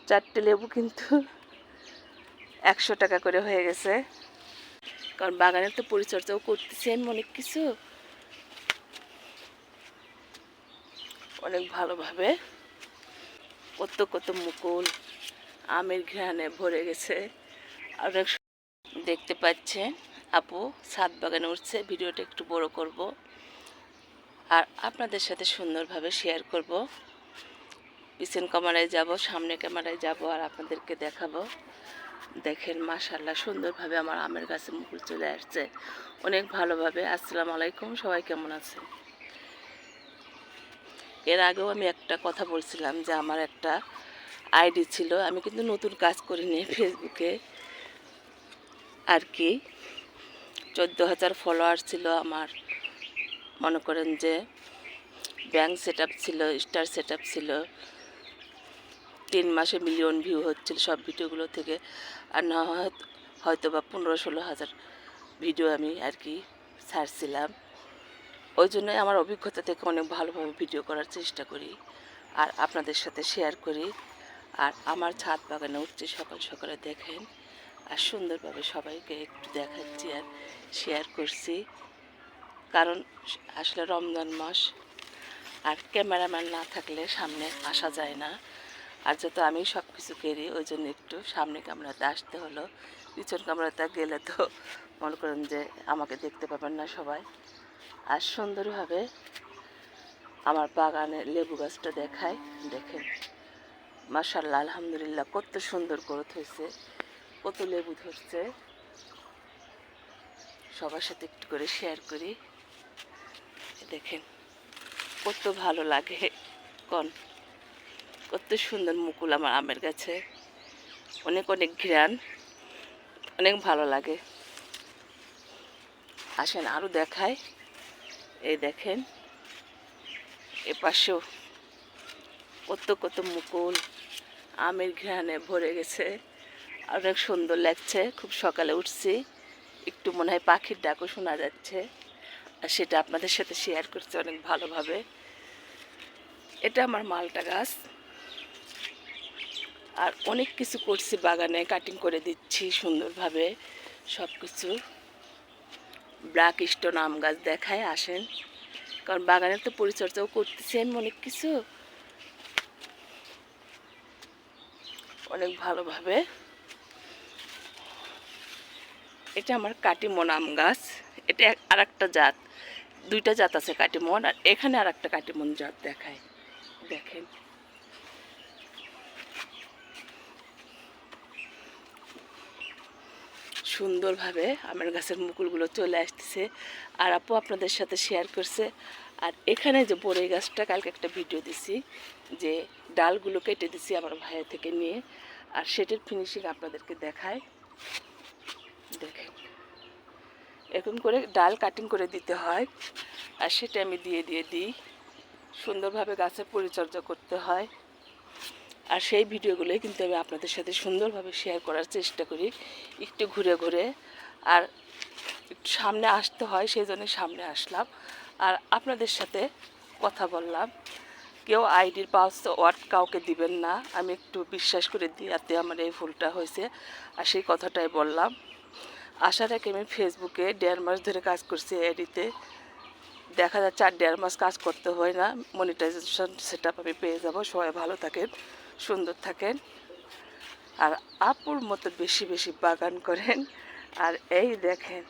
চারটে লেবু কিন্তু 100 টাকা করে হয়ে গেছে। কারণ বাগানের তো পরিচর্যাও করতেছি আমি অনেক কিছু, অনেক ভালোভাবে। কত কত মুকুল আমের ঘ্রাণে ভরে গেছে। আর দেখতে পাচ্ছেন আপু ছাদ বাগানে উঠছে। ভিডিওটা একটু বড় করব আর আপনাদের সাথে সুন্দরভাবে শেয়ার করব। পিছন ক্যামেরায় যাব, সামনে ক্যামেরায় যাব আর আপনাদেরকে দেখাবো। দেখেন মাশাআল্লাহ সুন্দরভাবে আমার আমের গাছে মুকুল চলে আসছে অনেক ভালোভাবে। আসসালামু আলাইকুম, সবাই কেমন আছেন? এর আগেও আমি একটা কথা বলছিলাম যে আমার একটা আইডি ছিল, আমি কিন্তু নতুন কাজ করিনি ফেসবুকে আর কি। 14,000 ফলোয়ার ছিল আমার। মনে করেন যে ব্যাংক সেট আপ ছিল, স্টার সেট আপ ছিল। 3 মাসে মিলিয়ন ভিউ হচ্ছিল সব ভিডিওগুলো থেকে। আর না হয়তো বা 15-16 হাজার ভিডিও আমি আর কি ছাড়ছিলাম। ওই জন্যই আমার অভিজ্ঞতা থেকে অনেক ভালোভাবে ভিডিও করার চেষ্টা করি আর আপনাদের সাথে শেয়ার করি। আর আমার ছাদ বাগানে উঠছে সকাল সকালে দেখেন, আর সুন্দরভাবে সবাইকে একটু দেখাচ্ছি আর শেয়ার করছি। কারণ আসলে রমজান মাস আর ক্যামেরাম্যান না থাকলে সামনে আসা যায় না। আর যত আমি সব কিছু করি ওই জন্য একটু সামনে ক্যামেরাতে আসতে হলো। পিছন ক্যামেরাতে গেলে তো মনে করেন যে আমাকে দেখতে পাবেন না সবাই। আর সুন্দরভাবে আমার বাগানে লেবু গাছটা দেখায়। দেখেন মাশাআল্লাহ আলহামদুলিল্লাহ কত সুন্দর গ্রোথ হয়েছে, কত লেবু ধরছে। সবার সাথে একটু করে শেয়ার করি। দেখেন কত ভালো লাগে, কোন কত সুন্দর মুকুল আমার আমের গাছে, অনেক অনেক ঘ্রাণ, অনেক ভালো লাগে। আসেন আরও দেখায়। এই দেখেন এ পাশেও কত কত মুকুল আমের ঘ্রাণে ভরে গেছে, অনেক সুন্দর লাগছে। খুব সকালে উঠছি, একটু মনে হয় পাখির ডাকও শোনা যাচ্ছে, আর সেটা আপনাদের সাথে শেয়ার করছি অনেক ভালোভাবে। এটা আমার মালটা গাছ। আর অনেক কিছু করছি বাগানে, কাটিং করে দিচ্ছি সুন্দরভাবে সব কিছু। ব্ল্যাক স্টোন আম গাছ দেখায়, আসেন। কারণ বাগানের তো পরিচর্যাও করতেছি আমি অনেক কিছু, অনেক ভালোভাবে। এটা আমার কাটিমন আম গাছ। এটা আর একটা জাত, দুইটা জাত আছে কাটিমন, আর এখানে আর একটা কাটিমন জাত দেখায়। দেখেন সুন্দরভাবে আমার গাছের মুকুলগুলো চলে আসতেছে। আর আপু আপনাদের সাথে শেয়ার করছে। আর এখানে যে বড়ই গাছটা কালকে একটা ভিডিও দিছি, যে ডালগুলো কেটে দিছি আমার ভাইয়ের থেকে নিয়ে, আর সেটার ফিনিশিং আপনাদেরকে দেখায়। দেখেন এরকম করে ডাল কাটিং করে দিতে হয়, আর সেটা আমি দিয়ে দিই। সুন্দরভাবে গাছের পরিচর্যা করতে হয়। আর সেই ভিডিওগুলোই কিন্তু আমি আপনাদের সাথে সুন্দরভাবে শেয়ার করার চেষ্টা করি, একটু ঘুরে ঘুরে। আর একটু সামনে আসতে হয়, সেই জন্য সামনে আসলাম আর আপনাদের সাথে কথা বললাম। কেউ আইডির পাস ওয়ার্ড কাউকে দিবেন না, আমি একটু বিশ্বাস করে দিয়াতে আমার এই ভুলটা হয়েছে, আর সেই কথাটাই বললাম। আসার আগে আমি ফেসবুকে 1.5 মাস ধরে কাজ করছি আইডিতে। দেখা যাচ্ছে আর 1.5 মাস কাজ করতে হয় না, মনিটাইজেশন সেট আপ আমি পেয়ে যাব। সবাই ভালো থাকেন, সুন্দর থাকেন, আর আপুর মতো বেশি বেশি বাগান করেন। আর এই দেখেন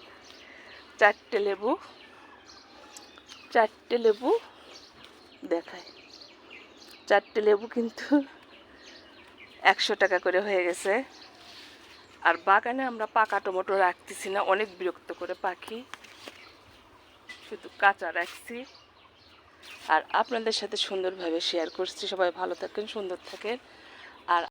চারটে লেবু দেখায়। চারটে লেবু কিন্তু 100 টাকা করে হয়ে গেছে। আর বাগানে আমরা পাকা টমেটো রাখতেছি না, অনেক বিরক্ত করে পাখি, শুধু কাঁচা রাখছি। আর আপনাদের সাথে সুন্দরভাবে শেয়ার করছি। সবাই ভালো থাকেন, সুন্দর থাকেন। আর